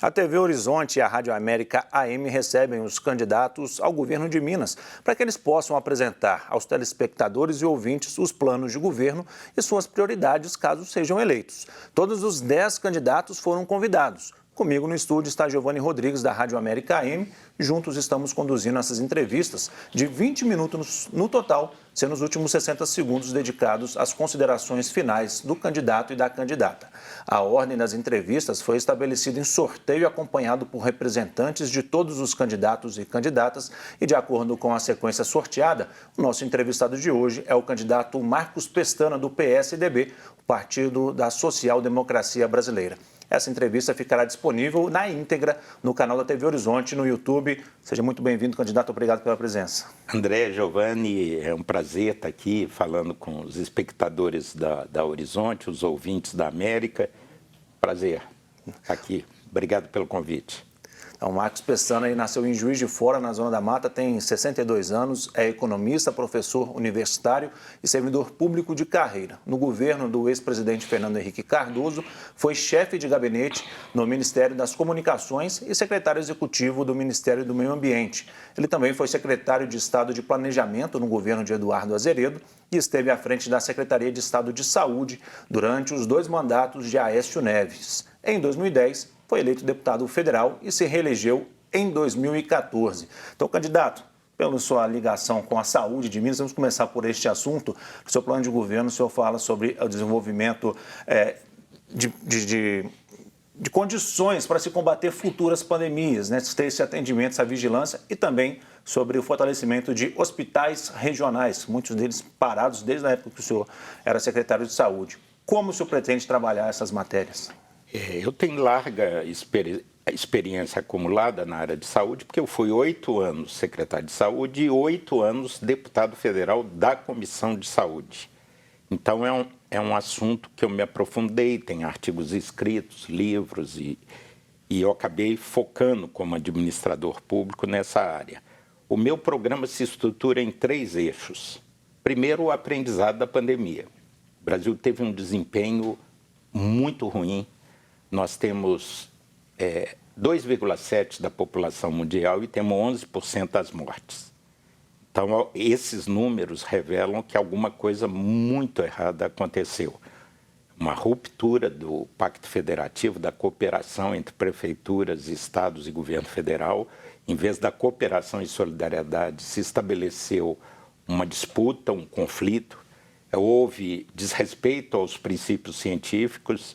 A TV Horizonte e a Rádio América AM recebem os candidatos ao governo de Minas para que eles possam apresentar aos telespectadores e ouvintes os planos de governo e suas prioridades caso sejam eleitos. Todos os 10 candidatos foram convidados. Comigo no estúdio está Giovanni Rodrigues, da Rádio América AM. Juntos estamos conduzindo essas entrevistas de 20 minutos no total, sendo os últimos 60 segundos dedicados às considerações finais do candidato e da candidata. A ordem das entrevistas foi estabelecida em sorteio acompanhado por representantes de todos os candidatos e candidatas e, de acordo com a sequência sorteada, o nosso entrevistado de hoje é o candidato Marcos Pestana, do PSDB, o Partido da Social Democracia Brasileira. Essa entrevista ficará disponível na íntegra no canal da TV Horizonte, no YouTube. Seja muito bem-vindo, candidato. Obrigado pela presença. André, Giovanni, é um prazer estar aqui falando com os espectadores da Horizonte, os ouvintes da América. Prazer estar aqui. Obrigado pelo convite. Então, Marcos Pestana nasceu em Juiz de Fora, na Zona da Mata, tem 62 anos, é economista, professor universitário e servidor público de carreira. No governo do ex-presidente Fernando Henrique Cardoso, foi chefe de gabinete no Ministério das Comunicações e secretário executivo do Ministério do Meio Ambiente. Ele também foi secretário de Estado de Planejamento no governo de Eduardo Azeredo e esteve à frente da Secretaria de Estado de Saúde durante os 2 mandatos de Aécio Neves. Em 2010, foi eleito deputado federal e se reelegeu em 2014. Então, candidato, pela sua ligação com a saúde de Minas, vamos começar por este assunto. No seu plano de governo, o senhor fala sobre o desenvolvimento de condições para se combater futuras pandemias, né? Ter esse atendimento, essa vigilância e também sobre o fortalecimento de hospitais regionais, muitos deles parados desde a época que o senhor era secretário de saúde. Como o senhor pretende trabalhar essas matérias? Eu tenho larga experiência acumulada na área de saúde, porque eu fui 8 anos secretário de saúde e 8 anos deputado federal da Comissão de Saúde. Então, é um assunto que eu me aprofundei, tem artigos escritos, livros, e eu acabei focando como administrador público nessa área. O meu programa se estrutura em 3 eixos. Primeiro, o aprendizado da pandemia. O Brasil teve um desempenho muito ruim. Nós temos 2,7% da população mundial e temos 11% das mortes. Então, esses números revelam que alguma coisa muito errada aconteceu. Uma ruptura do Pacto Federativo, da cooperação entre prefeituras, estados e governo federal. Em vez da cooperação e solidariedade, se estabeleceu uma disputa, um conflito. Houve desrespeito aos princípios científicos,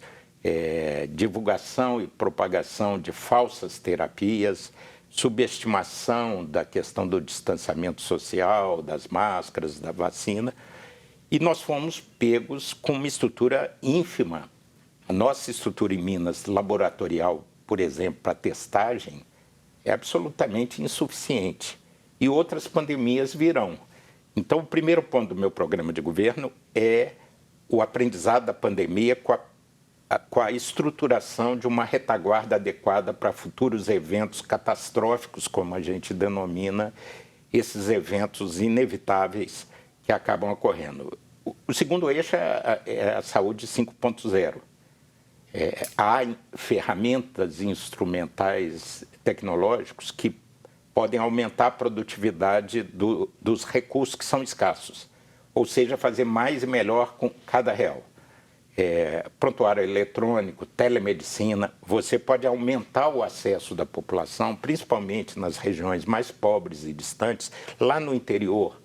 divulgação e propagação de falsas terapias, subestimação da questão do distanciamento social, das máscaras, da vacina, e nós fomos pegos com uma estrutura ínfima. A nossa estrutura em Minas, laboratorial, por exemplo, para testagem, é absolutamente insuficiente. E outras pandemias virão. Então, o primeiro ponto do meu programa de governo é o aprendizado da pandemia com a estruturação de uma retaguarda adequada para futuros eventos catastróficos, como a gente denomina esses eventos inevitáveis que acabam ocorrendo. O segundo eixo é a saúde 5.0. Há ferramentas instrumentais tecnológicos que podem aumentar a produtividade dos recursos que são escassos, ou seja, fazer mais e melhor com cada real. Prontuário eletrônico, telemedicina, você pode aumentar o acesso da população, principalmente nas regiões mais pobres e distantes, lá no interior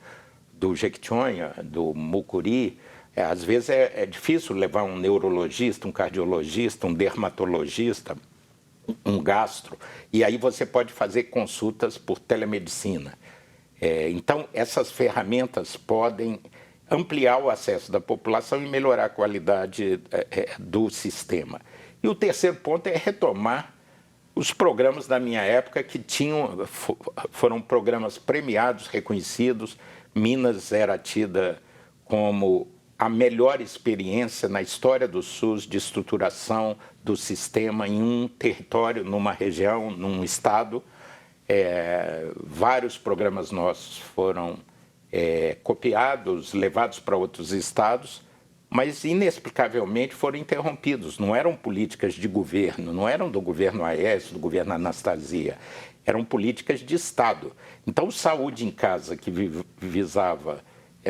do Jequitinhonha, do Mucuri. Às vezes é difícil levar um neurologista, um cardiologista, um dermatologista, um gastro, e aí você pode fazer consultas por telemedicina. Então, essas ferramentas podem ampliar o acesso da população e melhorar a qualidade do sistema. E o terceiro ponto é retomar os programas da minha época que foram programas premiados, reconhecidos. Minas era tida como a melhor experiência na história do SUS de estruturação do sistema em um território, numa região, num estado. Vários programas nossos foram copiados, levados para outros estados, mas inexplicavelmente foram interrompidos. Não eram políticas de governo, não eram do governo Aécio, do governo Anastasia, eram políticas de Estado. Então, o Saúde em Casa, que visava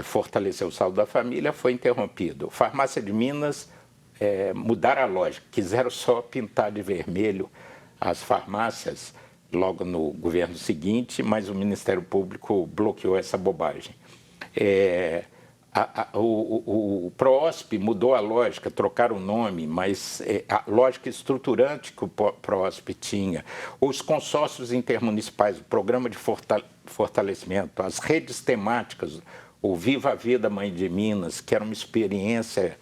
fortalecer o saúde da família, foi interrompido. Farmácia de Minas, mudaram a lógica, quiseram só pintar de vermelho as farmácias logo no governo seguinte, mas o Ministério Público bloqueou essa bobagem. O PROOSP mudou a lógica, trocaram o nome, mas a lógica estruturante que o PROOSP tinha, os consórcios intermunicipais, o programa de fortalecimento, as redes temáticas, o Viva a Vida Mãe de Minas, que era uma experiência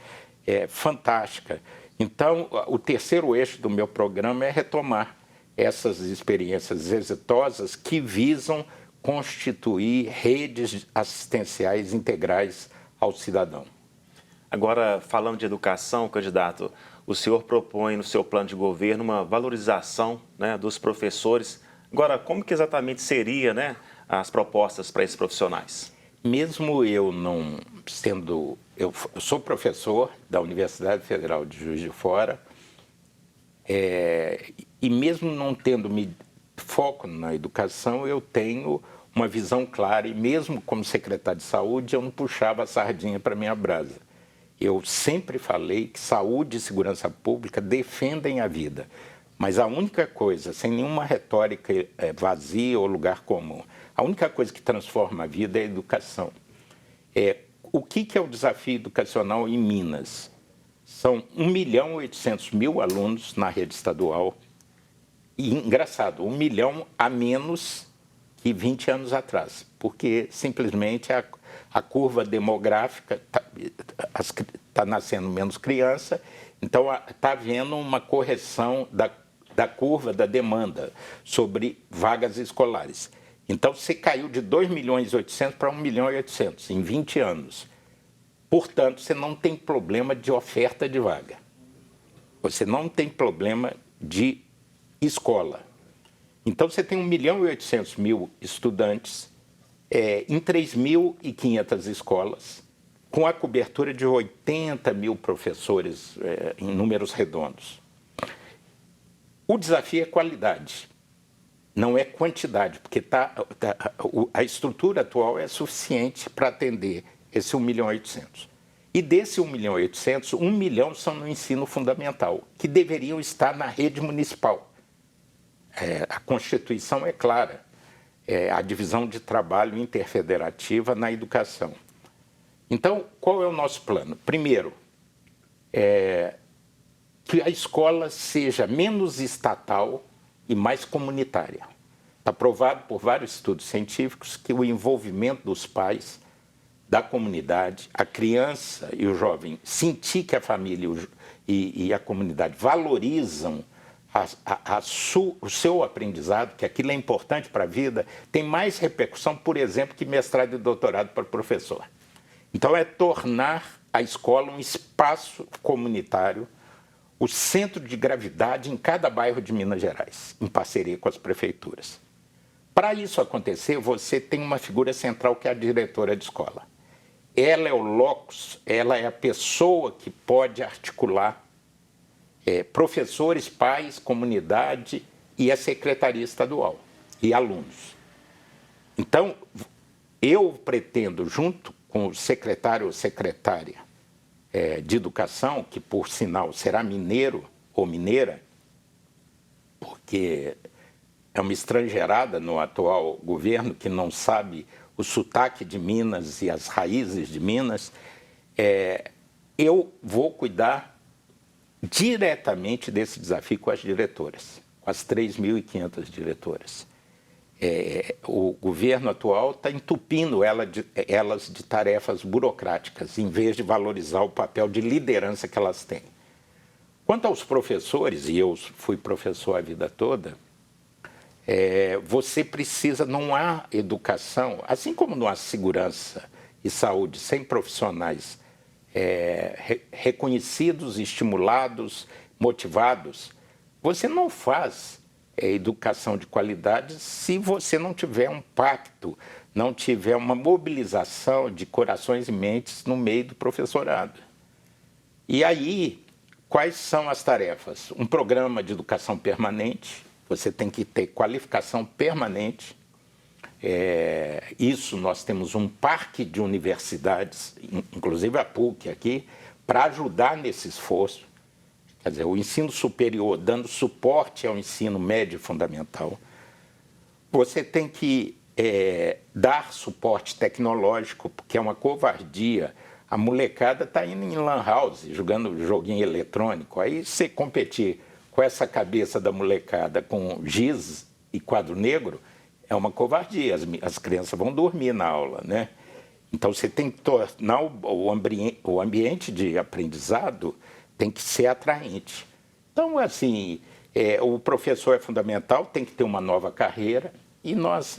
fantástica. Então, o terceiro eixo do meu programa é retomar essas experiências exitosas que visam constituir redes assistenciais integrais ao cidadão. Agora, falando de educação, candidato, o senhor propõe no seu plano de governo uma valorização, né, dos professores. Agora, como que exatamente seria, né, as propostas para esses profissionais? Mesmo eu não sendo... Eu sou professor da Universidade Federal de Juiz de Fora, e mesmo não tendo foco na educação, eu tenho uma visão clara, e mesmo como secretário de saúde, eu não puxava a sardinha para minha brasa. Eu sempre falei que saúde e segurança pública defendem a vida, mas a única coisa, sem nenhuma retórica vazia ou lugar comum, a única coisa que transforma a vida é a educação. O que é o desafio educacional em Minas? São 1.800.000 alunos na rede estadual, e engraçado, 1 milhão a menos que 20 anos atrás, porque simplesmente a curva demográfica está nascendo menos criança, então está havendo uma correção da curva da demanda sobre vagas escolares. Então, você caiu de 2.800.000 para 1.800.000 em 20 anos. Portanto, você não tem problema de oferta de vaga. Você não tem problema de escola. Então, você tem 1.800.000 estudantes em 3.500 escolas, com a cobertura de 80.000 professores em números redondos. O desafio é qualidade, não é quantidade, porque a estrutura atual é suficiente para atender esse 1.800.000. E desse 1.800.000, 1 milhão são no ensino fundamental, que deveriam estar na rede municipal. A Constituição é clara, a divisão de trabalho interfederativa na educação. Então, qual é o nosso plano? Primeiro, que a escola seja menos estatal e mais comunitária. Está provado por vários estudos científicos que o envolvimento dos pais, da comunidade, a criança e o jovem sentir que a família e a comunidade valorizam o seu aprendizado, que aquilo é importante para a vida, tem mais repercussão, por exemplo, que mestrado e doutorado para professor. Então, é tornar a escola um espaço comunitário, o centro de gravidade em cada bairro de Minas Gerais, em parceria com as prefeituras. Para isso acontecer, você tem uma figura central que é a diretora de escola. Ela é o locus, ela é a pessoa que pode articular professores, pais, comunidade e a secretaria estadual e alunos. Então, eu pretendo, junto com o secretário ou secretária de educação, que por sinal será mineiro ou mineira, porque é uma estrangeirada no atual governo que não sabe o sotaque de Minas e as raízes de Minas, eu vou cuidar diretamente desse desafio com as diretoras, com as 3.500 diretoras. O governo atual está entupindo elas de tarefas burocráticas, em vez de valorizar o papel de liderança que elas têm. Quanto aos professores, e eu fui professor a vida toda, você precisa, não há educação, assim como não há segurança e saúde sem profissionais reconhecidos, estimulados, motivados, você não faz educação de qualidade se você não tiver um pacto, não tiver uma mobilização de corações e mentes no meio do professorado. E aí, quais são as tarefas? Um programa de educação permanente, você tem que ter qualificação permanente. Isso nós temos um parque de universidades, inclusive a PUC aqui, para ajudar nesse esforço. Quer dizer, o ensino superior dando suporte ao ensino médio fundamental. Você tem que dar suporte tecnológico, porque é uma covardia. A molecada está indo em lan house, jogando joguinho eletrônico. Aí você competir com essa cabeça da molecada com giz e quadro negro é uma covardia. As crianças vão dormir na aula, né? Então você tem que tornar o ambiente de aprendizado tem que ser atraente. Então, assim, o professor é fundamental, tem que ter uma nova carreira e nós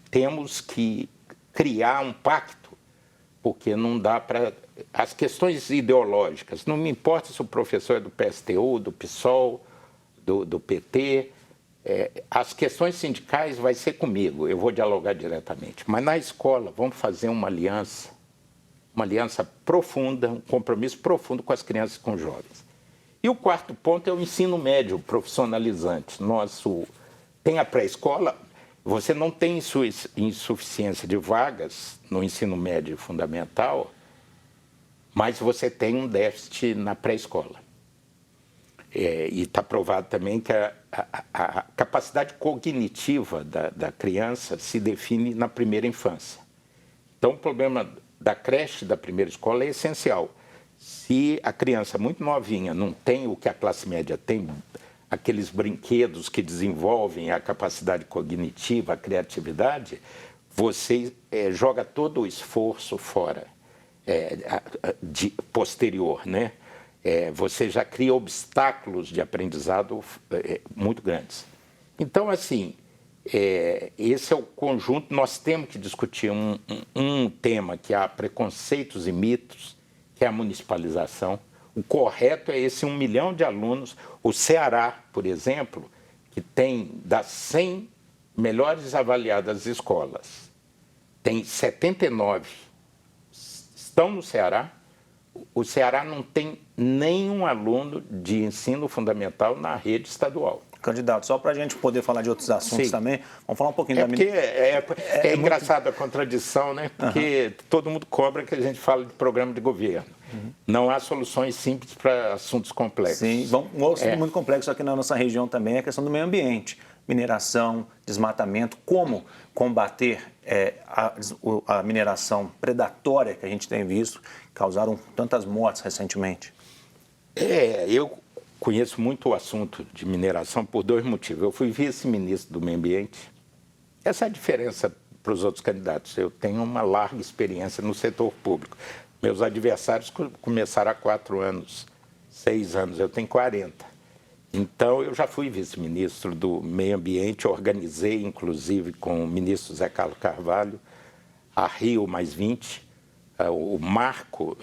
temos que criar um pacto, porque não dá para... As questões ideológicas, não me importa se o professor é do PSTU, do PSOL, do PT, as questões sindicais vai ser comigo, eu vou dialogar diretamente. Mas na escola, vamos fazer uma aliança profunda, um compromisso profundo com as crianças e com os jovens. E o quarto ponto é o ensino médio profissionalizante. Tem a pré-escola, você não tem insuficiência de vagas no ensino médio fundamental, mas você tem um déficit na pré-escola. E está provado também que a capacidade cognitiva da criança se define na primeira infância. Então, o problema da creche, da primeira escola, é essencial. Se a criança muito novinha não tem o que a classe média tem, aqueles brinquedos que desenvolvem a capacidade cognitiva, a criatividade, você joga todo o esforço fora, posterior, né? Você já cria obstáculos de aprendizado muito grandes. Então, assim, esse é o conjunto. Nós temos que discutir um tema que há preconceitos e mitos, que é a municipalização. O correto é esse 1 milhão de alunos. O Ceará, por exemplo, que tem das 100 melhores avaliadas escolas, tem 79 estão no Ceará. O Ceará não tem nenhum aluno de ensino fundamental na rede estadual. Candidato, só para a gente poder falar de outros assuntos também, vamos falar um pouquinho da... Porque é engraçado a contradição, né? Porque todo mundo cobra que a gente fala de programa de governo. Não há soluções simples para assuntos complexos. Sim, um assunto muito complexo aqui na nossa região também é a questão do meio ambiente. Mineração, desmatamento, como combater a mineração predatória que a gente tem visto, causaram tantas mortes recentemente. Eu conheço muito o assunto de mineração por 2 motivos. Eu fui vice-ministro do Meio Ambiente. Essa é a diferença para os outros candidatos. Eu tenho uma larga experiência no setor público. Meus adversários começaram há 4 anos, 6 anos, eu tenho 40. Então, eu já fui vice-ministro do Meio Ambiente, organizei, inclusive, com o ministro Zé Carlos Carvalho, a Rio +20. O marco,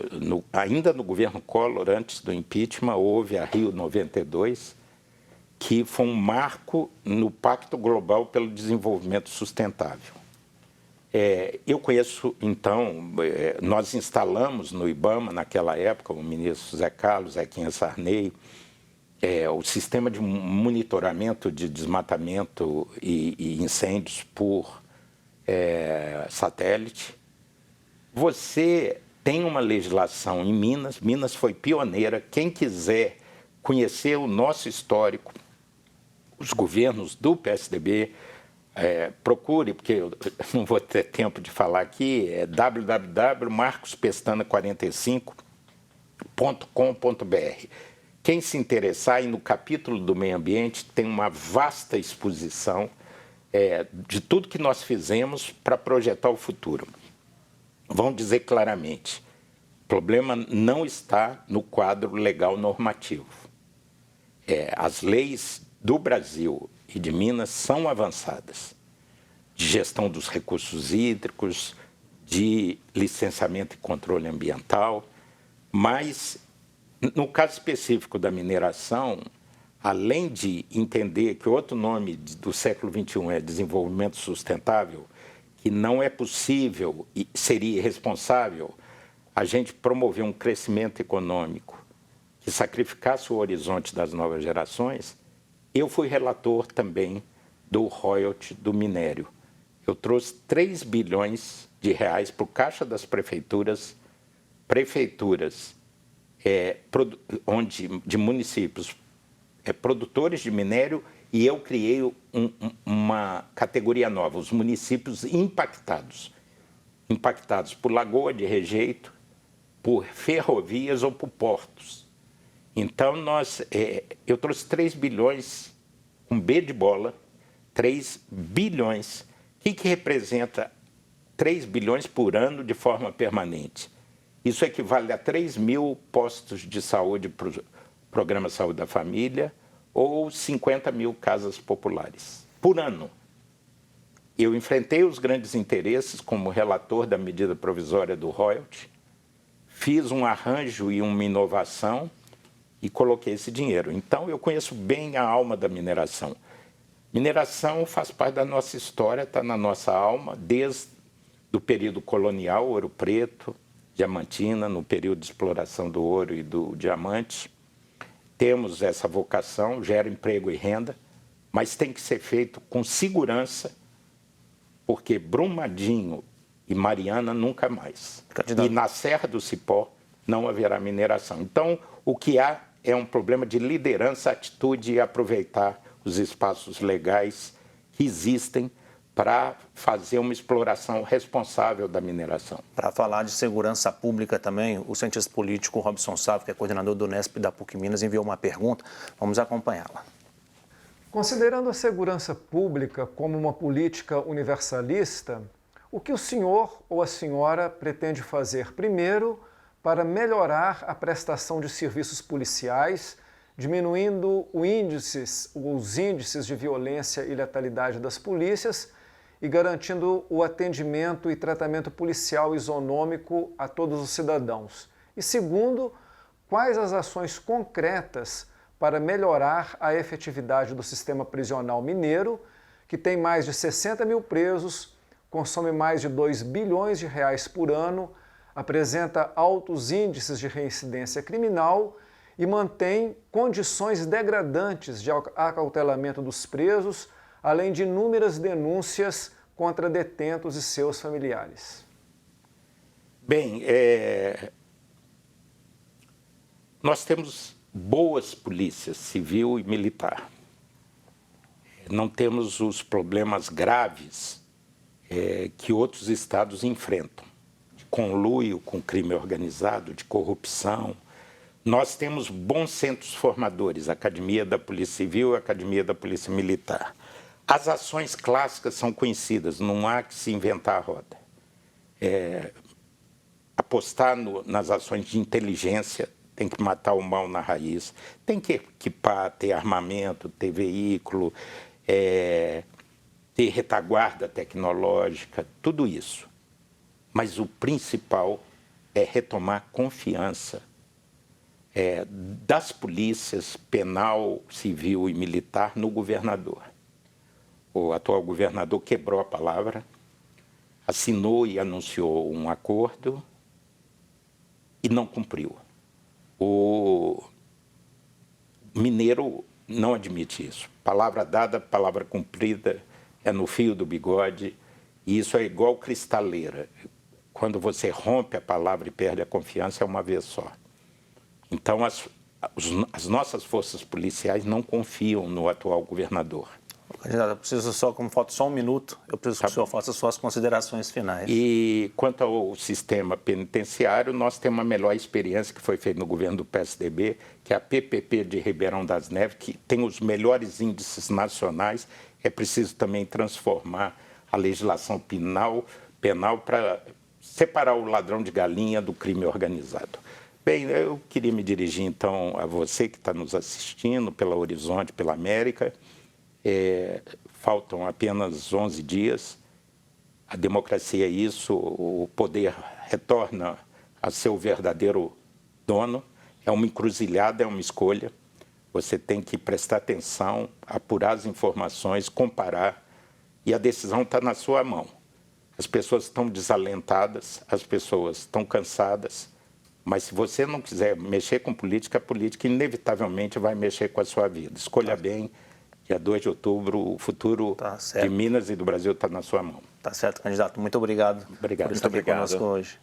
ainda no governo Collor, antes do impeachment, houve a Rio 92, que foi um marco no Pacto Global pelo Desenvolvimento Sustentável. Eu conheço, então, nós instalamos no IBAMA, naquela época, o ministro Zé Carlos, Zequinha Sarney, o sistema de monitoramento de desmatamento e incêndios por satélite. Você tem uma legislação em Minas, Minas foi pioneira. Quem quiser conhecer o nosso histórico, os governos do PSDB, procure, porque eu não vou ter tempo de falar aqui, www.marcospestana45.com.br. Quem se interessar, aí no capítulo do meio ambiente, tem uma vasta exposição de tudo que nós fizemos para projetar o futuro. Vamos dizer claramente, o problema não está no quadro legal normativo. As leis do Brasil e de Minas são avançadas, de gestão dos recursos hídricos, de licenciamento e controle ambiental, mas, no caso específico da mineração, além de entender que outro nome do século XXI é desenvolvimento sustentável, que não é possível e seria irresponsável a gente promoveu um crescimento econômico que sacrificasse o horizonte das novas gerações, eu fui relator também do royalty do minério. Eu trouxe 3 bilhões de reais para o caixa das prefeituras de municípios produtores de minério, e eu criei uma categoria nova, os municípios impactados por lagoa de rejeito, por ferrovias ou por portos. Então, eu trouxe 3 bilhões, com B de bola, 3 bilhões. O que representa 3 bilhões por ano de forma permanente? Isso equivale a 3 mil postos de saúde para o Programa Saúde da Família ou 50 mil casas populares por ano. Eu enfrentei os grandes interesses como relator da medida provisória do royalty, fiz um arranjo e uma inovação e coloquei esse dinheiro. Então, eu conheço bem a alma da mineração. Mineração faz parte da nossa história, está na nossa alma, desde o período colonial, Ouro Preto, Diamantina, no período de exploração do ouro e do diamante. Temos essa vocação, gera emprego e renda, mas tem que ser feito com segurança, porque Brumadinho e Mariana nunca mais. Candidato. E na Serra do Cipó não haverá mineração. Então, o que há é um problema de liderança, atitude e aproveitar os espaços legais que existem para fazer uma exploração responsável da mineração. Para falar de segurança pública também, o cientista político Robson Sávio, que é coordenador do Unesp da PUC Minas, enviou uma pergunta. Vamos acompanhá-la. Considerando a segurança pública como uma política universalista, o que o senhor ou a senhora pretende fazer primeiro para melhorar a prestação de serviços policiais, diminuindo os índices de violência e letalidade das polícias e garantindo o atendimento e tratamento policial isonômico a todos os cidadãos? E segundo, quais as ações concretas para melhorar a efetividade do sistema prisional mineiro, que tem mais de 60 mil presos, consome mais de 2 bilhões de reais por ano, apresenta altos índices de reincidência criminal e mantém condições degradantes de acautelamento dos presos, além de inúmeras denúncias contra detentos e seus familiares? Bem, nós temos boas polícias civil e militar. Não temos os problemas graves que outros estados enfrentam, de conluio com crime organizado, de corrupção. Nós temos bons centros formadores, a Academia da Polícia Civil e a Academia da Polícia Militar. As ações clássicas são conhecidas, não há que se inventar a roda. Apostar nas ações de inteligência, tem que matar o mal na raiz, tem que equipar, ter armamento, ter veículo, ter retaguarda tecnológica, tudo isso. Mas o principal é retomar confiança das polícias penal, civil e militar no governador. O atual governador quebrou a palavra, assinou e anunciou um acordo e não cumpriu. O mineiro não admite isso. Palavra dada, palavra cumprida, é no fio do bigode, e isso é igual cristaleira. Quando você rompe a palavra e perde a confiança, é uma vez só. Então, as nossas forças policiais não confiam no atual governador. Candidato, eu preciso só, como falta só um minuto, eu preciso que o senhor faça suas considerações finais. E quanto ao sistema penitenciário, nós temos a melhor experiência que foi feita no governo do PSDB, que é a PPP de Ribeirão das Neves, que tem os melhores índices nacionais. É preciso também transformar a legislação penal para separar o ladrão de galinha do crime organizado. Bem, eu queria me dirigir, então, a você que está nos assistindo pela Horizonte, pela América. Faltam apenas 11 dias. A democracia é isso, o poder retorna a seu verdadeiro dono. É uma encruzilhada, é uma escolha. Você tem que prestar atenção, apurar as informações, comparar, e a decisão está na sua mão. As pessoas estão desalentadas, as pessoas estão cansadas, mas se você não quiser mexer com política, a política inevitavelmente vai mexer com a sua vida. Escolha bem, dia 2 de outubro, o futuro de Minas e do Brasil está na sua mão. Tá certo, candidato. Muito obrigado, Obrigado. por estar aqui conosco hoje.